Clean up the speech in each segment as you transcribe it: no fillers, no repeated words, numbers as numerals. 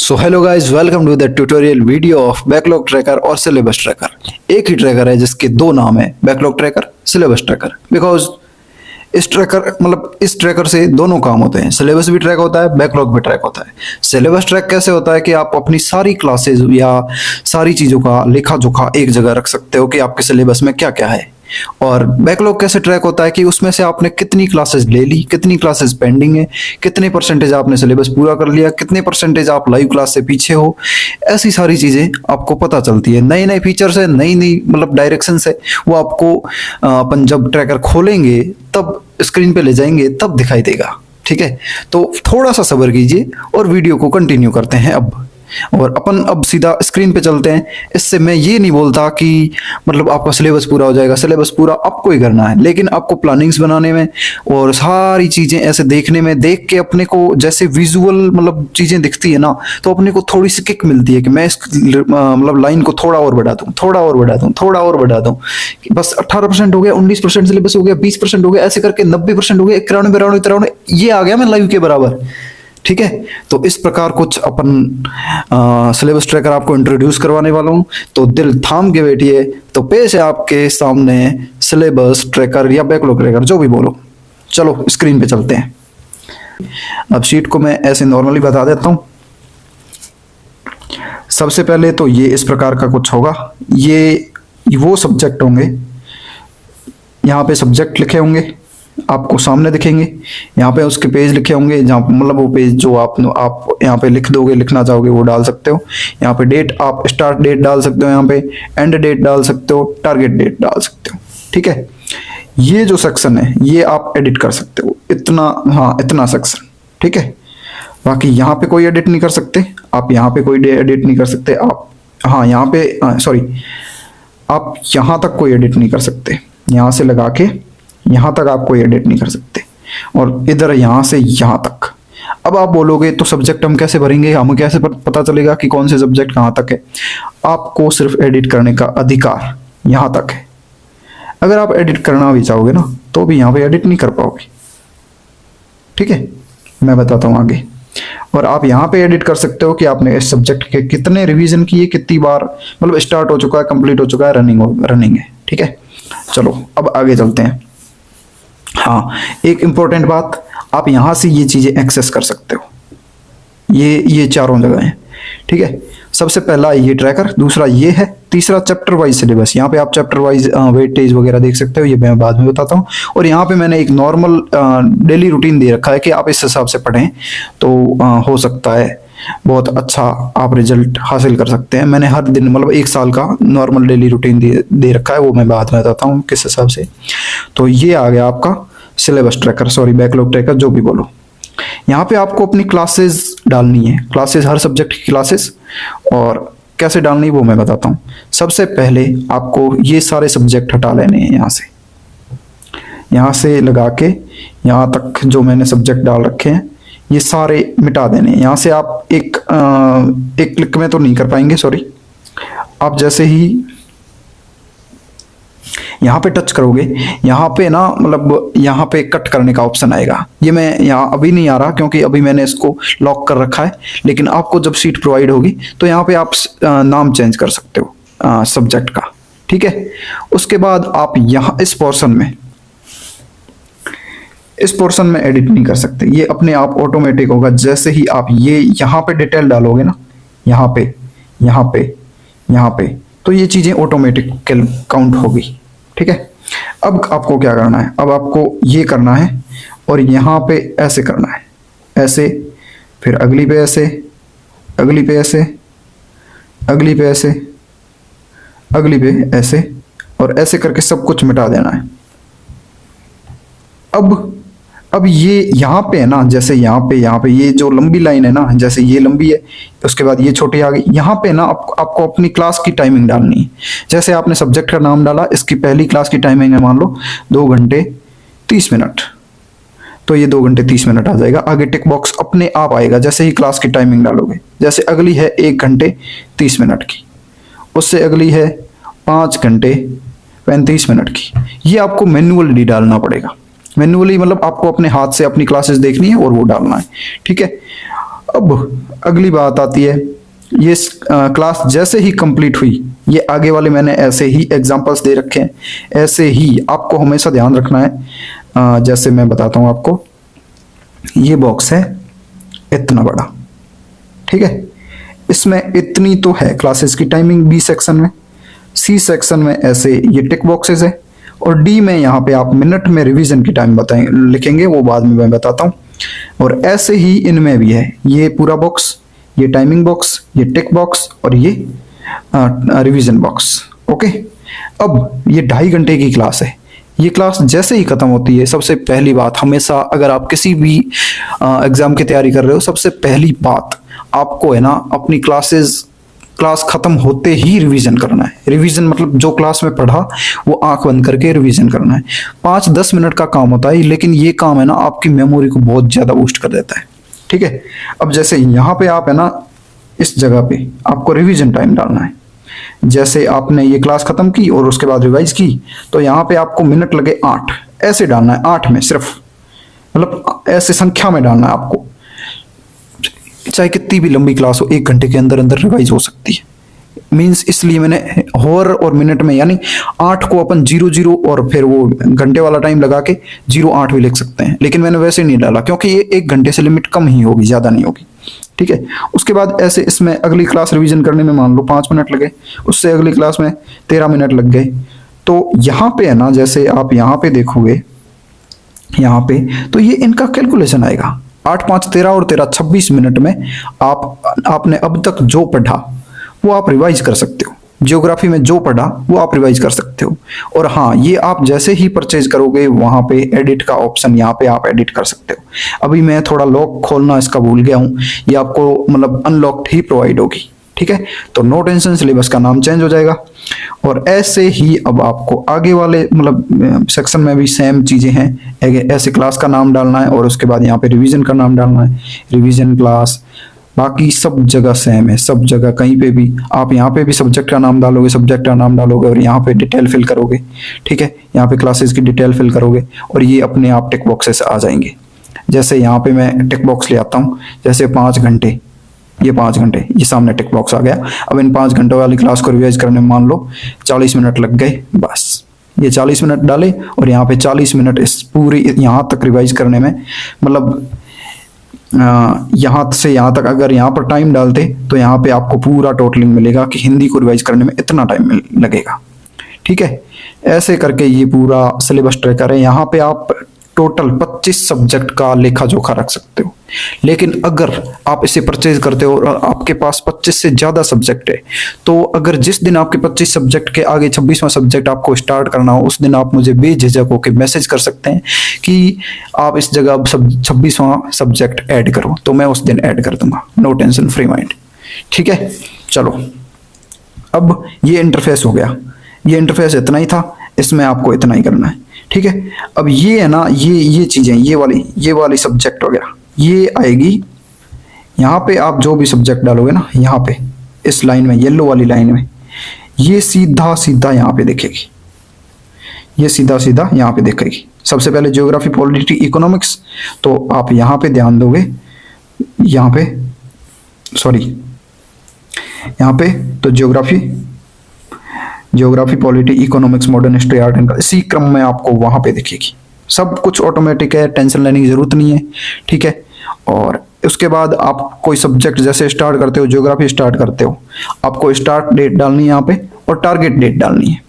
So hello guys, welcome to the tutorial video of backlog tracker और syllabus tracker. एक ही tracker है जिसके दो नाम है, backlog tracker, syllabus tracker. Because इस ट्रैकर से दोनों काम होते हैं, सिलेबस भी ट्रैक होता है, बैकलॉग भी ट्रैक होता है। सिलेबस ट्रैक कैसे होता है कि आप अपनी सारी क्लासेस या सारी चीज़ों का लेखा जोखा एक जगह रख सकते हो कि आपके सिलेबस में क्या क्या है। और बैकलॉग कैसे ट्रैक होता है कि उसमें से आपने कितनी क्लासेस ले ली, कितनी क्लासेस पेंडिंग है, कितने परसेंटेज आपने सिलेबस पूरा कर लिया, कितने परसेंटेज आप लाइव क्लास से पीछे हो। ऐसी सारी चीज़ें आपको पता चलती है। नए नए फीचर्स है, नई नई मतलब डायरेक्शन है, वो आपको अपन जब ट्रैकर खोलेंगे तब स्क्रीन पे ले जाएंगे तब दिखाई देगा। ठीक है, तो थोड़ा सा सब्र कीजिए और वीडियो को कंटिन्यू करते हैं अब। और अपन अब सीधा स्क्रीन पे चलते हैं। इससे मैं ये नहीं बोलता कि मतलब आपका सिलेबस पूरा हो जाएगा, सिलेबस पूरा आपको ही करना है, लेकिन आपको प्लानिंग्स बनाने में और सारी चीज़ें ऐसे देखने में, देख के अपने को जैसे विजुअल मतलब चीज़ें दिखती है ना, तो अपने को थोड़ी सी किक मिलती है कि मैं इस मतलब लाइन को थोड़ा और बढ़ा दूँ, थोड़ा और बढ़ा दूँ, थोड़ा और बढ़ा दूँ। बस 18% हो गया, 19% सिलेबस हो गया, 20% हो गया, ऐसे करके 90% हो गया, 91, 92, 93 ये आ गया मैं लाइव के बराबर। ठीक है, तो इस प्रकार कुछ अपन सिलेबस ट्रैकर आपको इंट्रोड्यूस करवाने वाला हूं, तो दिल थाम के बैठिए। तो पेश है आपके सामने सिलेबस ट्रैकर या बैकलॉग ट्रैकर, जो भी बोलो। चलो स्क्रीन पे चलते हैं। अब शीट को मैं ऐसे नॉर्मली बता देता हूं। सबसे पहले तो ये इस प्रकार का कुछ होगा, ये वो सब्जेक्ट होंगे, यहाँ पे सब्जेक्ट लिखे होंगे, आपको सामने दिखेंगे। यहाँ पे उसके पेज लिखे होंगे, जहाँ मतलब वो पेज जो आप यहाँ पे लिख दोगे, लिखना चाहोगे वो डाल सकते हो। यहाँ पे डेट, आप स्टार्ट डेट डाल सकते हो, यहाँ पे एंड डेट डाल सकते हो, टारगेट डेट डाल सकते हो। ठीक है, ये जो सेक्शन है ये आप एडिट कर सकते हो, इतना, हाँ इतना सेक्शन। ठीक है, बाकी यहाँ पे कोई एडिट नहीं कर सकते आप, यहाँ पे कोई एडिट नहीं कर सकते आप। हाँ यहाँ पे सॉरी, आप यहाँ तक कोई एडिट नहीं कर सकते, यहाँ से लगा के यहाँ तक आप कोई एडिट नहीं कर सकते, और इधर यहाँ से यहाँ तक। अब आप बोलोगे तो सब्जेक्ट हम कैसे भरेंगे, हमें कैसे पता चलेगा कि कौन से सब्जेक्ट कहाँ तक है। आपको सिर्फ एडिट करने का अधिकार यहाँ तक है। अगर आप एडिट करना भी चाहोगे ना तो भी यहाँ पे एडिट नहीं कर पाओगे। ठीक है, मैं बताता हूँ आगे। और आप यहाँ पे एडिट कर सकते हो कि आपने इस सब्जेक्ट के कितने रिवीजन किए, कितनी बार मतलब स्टार्ट हो चुका है, कंप्लीट हो चुका है, रनिंग है। ठीक है, चलो अब आगे चलते हैं। हाँ, एक इंपॉर्टेंट बात, आप यहाँ से ये चीज़ें एक्सेस कर सकते हो, ये चारों जगह हैं। ठीक है, सबसे पहला ये ट्रैकर, दूसरा ये है, तीसरा चैप्टर वाइज सिलेबस। यहाँ पे आप चैप्टर वाइज वेटेज वगैरह देख सकते हो, ये मैं बाद में बताता हूँ। और यहाँ पे मैंने एक नॉर्मल डेली रूटीन दे रखा है कि आप इस हिसाब से पढ़ें तो हो सकता है बहुत अच्छा आप रिजल्ट हासिल कर सकते हैं। मैंने हर दिन मतलब 1 साल का नॉर्मल डेली रूटीन दे रखा है, वो मैं बाद में बताता हूँ किस हिसाब से। तो ये आ गया आपका syllabus tracker, sorry backlog tracker, जो भी बोलो। यहाँ पे आपको अपनी क्लासेस डालनी है, क्लासेस, हर सब्जेक्ट की क्लासेस, और कैसे डालनी है वो मैं बताता हूँ। सबसे पहले आपको ये सारे सब्जेक्ट हटा लेने हैं यहाँ से लगा के यहाँ तक जो मैंने सब्जेक्ट डाल रखे हैं ये सारे मिटा देने। यहाँ से आप एक क्लिक में तो नहीं कर पाएंगे, सॉरी। आप जैसे ही यहाँ पे टच करोगे, यहाँ पे ना मतलब यहाँ पे कट करने का ऑप्शन आएगा। ये मैं यहाँ अभी नहीं आ रहा क्योंकि अभी मैंने इसको लॉक कर रखा है, लेकिन आपको जब सीट प्रोवाइड होगी तो यहाँ पे आप नाम चेंज कर सकते हो सब्जेक्ट का। ठीक है, उसके बाद आप यहाँ इस पोर्शन में एडिट नहीं कर सकते, ये अपने आप ऑटोमेटिक होगा। जैसे ही आप ये यहाँ पे डिटेल डालोगे ना, यहाँ पे, तो ये चीजें ऑटोमेटिक काउंट होगी। ठीक है, अब आपको क्या करना है, अब आपको ये करना है और यहाँ पे ऐसे करना है, ऐसे, फिर अगली पे ऐसे, अगली पे ऐसे, अगली पे ऐसे, अगली पे ऐसे, और ऐसे करके सब कुछ मिटा देना है। अब ये यहाँ पे है ना, जैसे यहाँ पे ये जो लंबी लाइन है ना, जैसे ये लंबी है, उसके बाद ये छोटी आ गई। यहाँ पे ना आपको अपनी क्लास की टाइमिंग डालनी है। जैसे आपने सब्जेक्ट का नाम डाला, इसकी पहली क्लास की टाइमिंग है मान लो 2 घंटे 30 मिनट, तो ये 2 घंटे 30 मिनट आ जाएगा। आगे टिक बॉक्स अपने आप आएगा जैसे ही क्लास की टाइमिंग डालोगे। जैसे अगली है 1 घंटे 30 मिनट की, उससे अगली है 5 घंटे 35 मिनट की। ये आपको मैन्युअली डालना पड़ेगा। मैन्युअली मतलब आपको अपने हाथ से अपनी क्लासेस देखनी है और वो डालना है। ठीक है, अब अगली बात आती है, ये क्लास जैसे ही कंप्लीट हुई, ये आगे वाले मैंने ऐसे ही एग्जांपल्स दे रखे हैं, ऐसे ही आपको हमेशा ध्यान रखना है। जैसे मैं बताता हूँ आपको, ये बॉक्स है इतना बड़ा, ठीक है, इसमें इतनी तो है क्लासेस की टाइमिंग बी सेक्शन में। सी सेक्शन में ऐसे ये टिक बॉक्सेस है, और डी में यहाँ पे आप मिनट में रिवीजन की टाइम बताएं लिखेंगे, वो बाद में मैं बताता हूँ। और ऐसे ही इनमें भी है, ये पूरा बॉक्स, ये टाइमिंग बॉक्स, ये टिक बॉक्स और ये रिवीजन बॉक्स। ओके, अब ये 2.5 घंटे की क्लास है। ये क्लास जैसे ही खत्म होती है, सबसे पहली बात हमेशा, अगर आप किसी भी एग्जाम की तैयारी कर रहे हो, सबसे पहली बात आपको है ना अपनी क्लास खत्म होते ही रिवीजन करना है। रिवीजन मतलब जो क्लास में पढ़ा वो आंख बंद करके रिवीजन करना है। 5-10 मिनट का काम होता है, लेकिन ये काम है ना आपकी मेमोरी को बहुत ज्यादा बूस्ट कर देता है, ठीक है। अब जैसे यहाँ पे आप है ना, इस जगह पे आपको रिवीजन टाइम डालना है। जैसे आपने ये क्लास खत्म की और उसके बाद रिवाइज की, तो यहाँ पे आपको मिनट लगे 8, ऐसे डालना है, 8 में सिर्फ, मतलब ऐसे संख्या में डालना है आपको। चाहे कितनी भी लंबी क्लास हो, 1 घंटे के अंदर अंदर रिवाइज हो सकती है। मीन्स इसलिए मैंने हॉर और मिनट में, यानी 8 को अपन 00 और फिर वो घंटे वाला टाइम लगा के 08 भी लिख सकते हैं, लेकिन मैंने वैसे नहीं डाला क्योंकि ये 1 घंटे से लिमिट कम ही होगी, ज़्यादा नहीं होगी, ठीक है। उसके बाद ऐसे इसमें अगली क्लास रिवीजन करने में मान लो 5 मिनट लगे, उससे अगली क्लास में 13 मिनट लग गए। तो यहाँ पे है ना, जैसे आप यहाँ पे देखोगे, यहाँ पे तो ये इनका कैलकुलेशन आएगा, 8 5 13 और 13 26 मिनट में आपने अब तक जो पढ़ा वो आप रिवाइज कर सकते हो। ज्योग्राफी में जो पढ़ा वो आप रिवाइज कर सकते हो। और हाँ, ये आप जैसे ही परचेज करोगे, वहां पे एडिट का ऑप्शन, यहाँ पे आप एडिट कर सकते हो। अभी मैं थोड़ा लॉक खोलना इसका भूल गया हूँ, ये आपको मतलब अनलॉक्ड ही प्रोवाइड होगी, ठीक है। तो नो टेंशन, सिलेबस का नाम चेंज हो जाएगा। और ऐसे ही अब आपको आगे वाले मतलब सेक्शन में भी सेम चीजें हैं, ऐसे क्लास का नाम डालना है और उसके बाद यहाँ पे रिवीजन का नाम डालना है, रिवीजन क्लास। बाकी सब जगह सेम है, सब जगह कहीं पे भी आप यहाँ पे भी सब्जेक्ट का नाम डालोगे, सब्जेक्ट का नाम डालोगे और यहाँ पे डिटेल फिल करोगे, ठीक है। यहाँ पे क्लासेस की डिटेल फिल करोगे और ये अपने आप टिक बॉक्सेस आ जाएंगे। जैसे यहाँ पे मैं टिक बॉक्स ले आता हूँ, जैसे 5 घंटे, ये 5 घंटे, ये सामने टिक बॉक्स आ गया। अब इन 5 घंटों वाली क्लास को रिवाइज करने में मान लो 40 मिनट लग गए, बस ये 40 मिनट डाले और यहाँ पे 40 मिनट इस पूरी यहाँ तक रिवाइज करने में, मतलब यहाँ से यहाँ तक अगर यहाँ पर टाइम डालते तो यहाँ पे आपको पूरा टोटलिंग मिलेगा कि हिंदी को रिवाइज करने में इतना टाइम लगेगा, ठीक है। ऐसे करके ये पूरा सिलेबस ट्रैकर है। यहाँ पे आप टोटल 25 सब्जेक्ट का लेखा जोखा रख सकते हो। लेकिन अगर आप इसे परचेज करते हो और आपके पास 25 से ज़्यादा सब्जेक्ट है, तो अगर जिस दिन आपके 25 सब्जेक्ट के आगे 26वां सब्जेक्ट आपको स्टार्ट करना हो, उस दिन आप मुझे बेझिझक होकर मैसेज कर सकते हैं कि आप इस जगह अब 26वां सब्जेक्ट ऐड करो, तो मैं उस दिन ऐड कर दूंगा, नो टेंशन, फ्री माइंड, ठीक है। चलो, अब ये इंटरफेस हो गया, ये इंटरफेस इतना ही था, इसमें आपको इतना ही करना है, ठीक है। अब ये है ना, ये चीज़ें, ये वाली सब्जेक्ट वगैरह ये आएगी। यहाँ पे आप जो भी सब्जेक्ट डालोगे ना, यहाँ पे इस लाइन में, येलो वाली लाइन में, ये सीधा सीधा यहाँ पे दिखेगी, ये सीधा सीधा यहाँ पे दिखेगी। सबसे पहले ज्योग्राफी, पॉलिटी, इकोनॉमिक्स, तो आप यहाँ पे ध्यान दोगे, यहाँ पे सॉरी, यहाँ पे तो geography, polity, economics, modern history, art and, इसी क्रम में आपको वहां पे दिखेगी। सब कुछ ऑटोमेटिक है, टेंशन लेने की जरूरत नहीं है, ठीक है। और उसके बाद आप कोई सब्जेक्ट जैसे स्टार्ट करते हो, ज्योग्राफी स्टार्ट करते हो, आपको स्टार्ट डेट डालनी है यहाँ पे और टारगेट डेट डालनी है,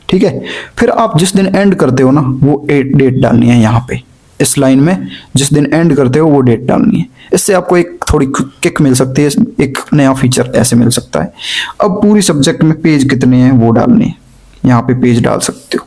ठीक है। फिर आप जिस दिन एंड करते हो ना, वो डेट डालनी है यहाँ पे इस लाइन में, जिस दिन एंड करते हो वो डेट डालनी है। इससे आपको एक थोड़ी किक मिल सकती है, एक नया फीचर ऐसे मिल सकता है। अब पूरी सब्जेक्ट में पेज कितने हैं वो डालने हैं, यहाँ पे पेज डाल सकते हो।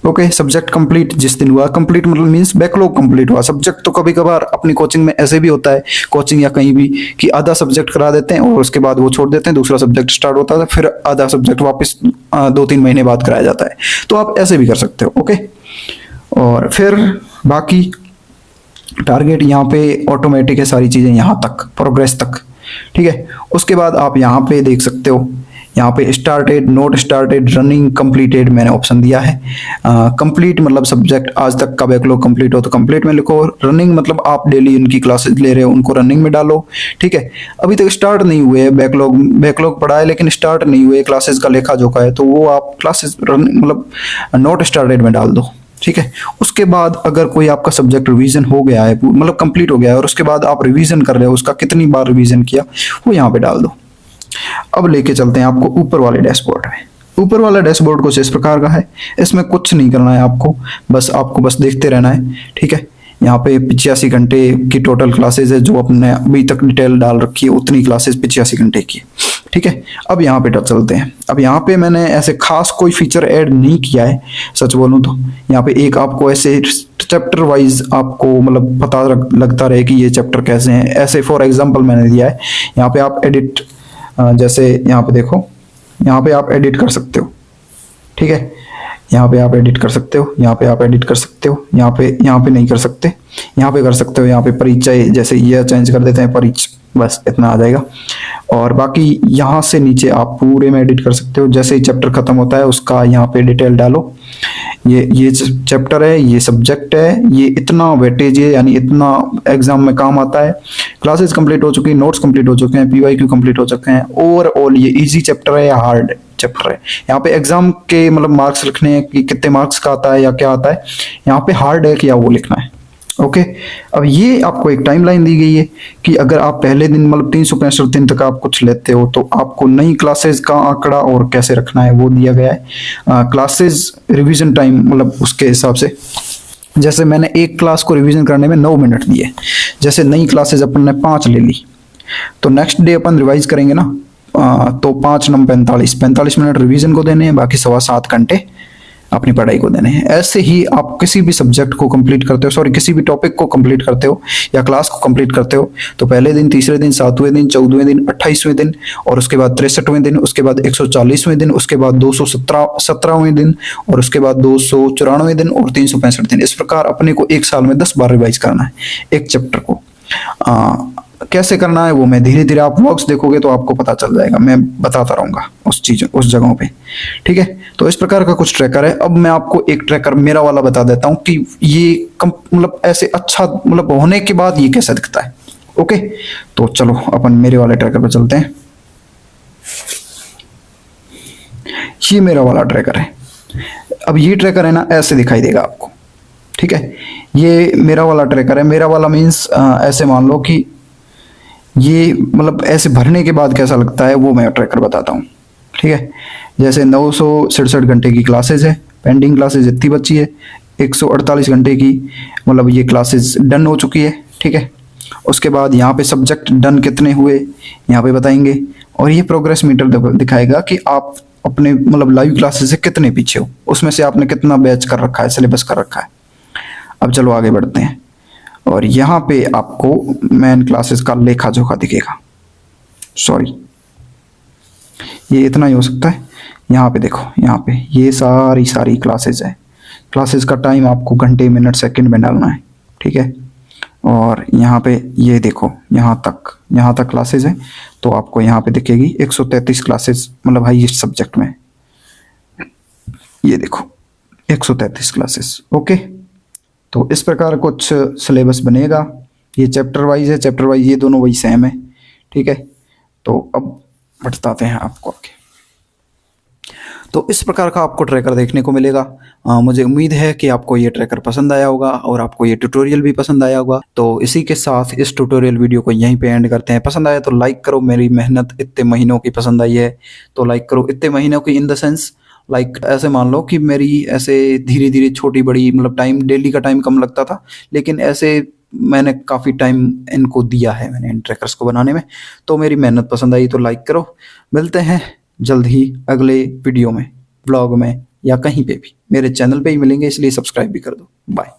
ओके, सब्जेक्ट कंप्लीट जिस दिन हुआ, कंप्लीट मतलब मींस बैकलॉग कंप्लीट हुआ। सब्जेक्ट तो कभी कभार अपनी कोचिंग में ऐसे भी होता है, कोचिंग या कहीं भी, कि आधा सब्जेक्ट करा देते हैं और उसके बाद वो छोड़ देते हैं, दूसरा सब्जेक्ट स्टार्ट होता है, फिर आधा सब्जेक्ट वापस 2-3 महीने बाद कराया जाता है। तो आप ऐसे भी कर सकते हो, ओके। और फिर बाकी टारगेट यहाँ पे ऑटोमेटिक है, सारी चीज़ें यहाँ तक, प्रोग्रेस तक, ठीक है। उसके बाद आप यहाँ पे देख सकते हो, यहाँ पे started, note started, running, completed मैंने ऑप्शन दिया है। कंप्लीट मतलब सब्जेक्ट आज तक का बैकलॉग कंप्लीट हो तो कंप्लीट में लिखो, रनिंग मतलब आप डेली उनकी क्लासेस ले रहे हो उनको रनिंग में डालो। ठीक है, अभी तक स्टार्ट नहीं हुए, बैकलॉग पड़ा है लेकिन स्टार्ट नहीं हुए, क्लासेस का लेखा जोखा है, तो वो आप क्लासेस मतलब नोट स्टार्टेड में डाल दो। ठीक है, उसके बाद अगर कोई आपका सब्जेक्ट रिवीजन हो गया है, मतलब कंप्लीट हो गया है, और उसके बाद आप रिवीजन कर रहे हो, उसका कितनी बार रिवीजन किया वो यहाँ पे डाल दो। अब लेके चलते हैं आपको ऊपर वाले डैशबोर्ड में। ऊपर वाला डैशबोर्ड कुछ इस प्रकार का है, इसमें कुछ नहीं करना है आपको, बस देखते रहना है। ठीक है, यहाँ पे 85 घंटे की टोटल क्लासेस है, जो अपने अभी तक डिटेल डाल रखी है उतनी क्लासेस 85 घंटे की। ठीक है, अब यहाँ पे चलते हैं। अब यहाँ पे मैंने ऐसे खास कोई फीचर ऐड नहीं किया है, सच बोलूँ तो। यहाँ पे एक आपको ऐसे चैप्टर वाइज आपको मतलब पता लगता रहे कि ये चैप्टर कैसे हैं, ऐसे फॉर एग्जांपल मैंने दिया है। यहाँ पे आप एडिट, जैसे यहाँ पे देखो, यहाँ पे आप एडिट कर सकते हो। ठीक है, यहाँ पे आप एडिट कर सकते हो, यहाँ पे आप एडिट कर सकते हो, यहाँ पे नहीं कर सकते, यहाँ पे कर सकते हो। यहाँ पे परिचय जैसे ये चेंज कर देते हैं, परिचय, बस इतना आ जाएगा। और बाकी यहाँ से नीचे आप पूरे में एडिट कर सकते हो, जैसे ही चैप्टर खत्म होता है उसका यहाँ पे डिटेल डालो। ये चैप्टर है, ये सब्जेक्ट है, ये इतना वेटेज है, यानी इतना एग्जाम में काम आता है। क्लासेस कंप्लीट हो चुकी, नोट्स कंप्लीट हो चुके हैं, पीवाईक्यू कंप्लीट हो चुके हैं। ओवरऑल ये इजी चैप्टर है या हार्ड चैप्टर है। यहाँ पे एग्जाम के मतलब मार्क्स लिखने हैं कि कितने मार्क्स का आता है या क्या आता है, यहाँ पे हार्ड है कि या वो लिखना है। ओके, अब ये आपको एक टाइमलाइन दी गई है कि अगर आप पहले दिन मतलब 365 दिन तक आप कुछ लेते हो तो आपको नई क्लासेस का आंकड़ा और कैसे रखना है वो दिया गया है। क्लासेस रिवीजन टाइम मतलब उसके हिसाब से, जैसे मैंने एक क्लास को रिवीजन करने में 9 मिनट दिए, जैसे नई क्लासेस अपन ने 5 ले ली तो नेक्स्ट डे अपन रिवाइज करेंगे ना, तो 5 9 45 मिनट रिवीजन को देने हैं, बाकी 7.25 घंटे अपनी पढ़ाई को देने हैं। ऐसे ही आप किसी भी सब्जेक्ट को कंप्लीट करते हो, सॉरी किसी भी टॉपिक को कंप्लीट करते हो या क्लास को कंप्लीट करते हो, तो पहले दिन, तीसरे दिन, 7वें दिन, 14वें दिन, 28वें दिन, और उसके बाद 63वें दिन, उसके बाद 140वें दिन, उसके बाद 217वें दिन, और उसके बाद 294वें दिन और 365 दिन। इस प्रकार अपने को एक साल में 10 बार रिवाइज करना है एक चैप्टर को। कैसे करना है वो मैं धीरे धीरे, आप व्लॉग्स देखोगे तो आपको पता चल जाएगा, मैं बताता रहूंगा उस जगहों पे। ठीक है, तो इस प्रकार का कुछ ट्रैकर है। अब मैं आपको एक ट्रैकर मेरा वाला बता देता हूँ कि ये मतलब ऐसे अच्छा मतलब होने के बाद ये कैसा दिखता है। ओके, तो चलो अपन मेरे वाले ट्रैकर पे चलते हैं। ये मेरा वाला ट्रैकर है। अब ये ट्रैकर है ना, ऐसे दिखाई देगा आपको। ठीक है, ये मेरा वाला ट्रैकर है। मेरा वाला मीन्स ऐसे मान लो कि ये मतलब ऐसे भरने के बाद कैसा लगता है वो मैं ट्रैकर बताता हूँ। ठीक है, जैसे 967 घंटे की क्लासेस है, पेंडिंग क्लासेस इतनी बची है, 148 घंटे की मतलब ये क्लासेस डन हो चुकी है। ठीक है, उसके बाद यहाँ पे सब्जेक्ट डन कितने हुए यहाँ पे बताएंगे, और ये प्रोग्रेस मीटर दिखाएगा कि आप अपने मतलब लाइव क्लासेस से कितने पीछे हो, उसमें से आपने कितना बैच कर रखा है, सिलेबस कर रखा है। अब चलो आगे बढ़ते हैं, और यहाँ पे आपको मेन क्लासेस का लेखा जोखा दिखेगा। सॉरी, ये इतना ही हो सकता है। यहाँ पे देखो, यहाँ पे ये सारी क्लासेस है। क्लासेस का टाइम आपको घंटे, मिनट, सेकंड में डालना है। ठीक है, और यहाँ पे ये देखो, यहाँ तक क्लासेस है, तो आपको यहाँ पे दिखेगी 133 क्लासेस मतलब हाईएस्ट सब्जेक्ट में। ये देखो 133 क्लासेस। ओके, तो इस प्रकार कुछ सिलेबस बनेगा। ये चैप्टर वाइज है, चैप्टर वाइज ये दोनों वही सेम है। ठीक है, तो अब बताते हैं आपको आगे। तो इस प्रकार का आपको ट्रैकर देखने को मिलेगा। मुझे उम्मीद है कि आपको ये ट्रैकर पसंद आया होगा और आपको ये ट्यूटोरियल भी पसंद आया होगा। तो इसी के साथ इस ट्यूटोरियल वीडियो को यहीं पे एंड करते हैं। पसंद आया तो लाइक करो, मेरी मेहनत इतने महीनों की पसंद आई है तो लाइक करो। इतने महीनों की इन द सेंस लाइक ऐसे मान लो कि मेरी ऐसे धीरे धीरे छोटी बड़ी मतलब टाइम, डेली का टाइम कम लगता था, लेकिन ऐसे मैंने काफ़ी टाइम इनको दिया है मैंने इन ट्रैकर्स को बनाने में। तो मेरी मेहनत पसंद आई तो लाइक करो। मिलते हैं जल्द ही अगले वीडियो में, ब्लॉग में या कहीं पे भी, मेरे चैनल पे ही मिलेंगे, इसलिए सब्सक्राइब भी कर दो। बाय।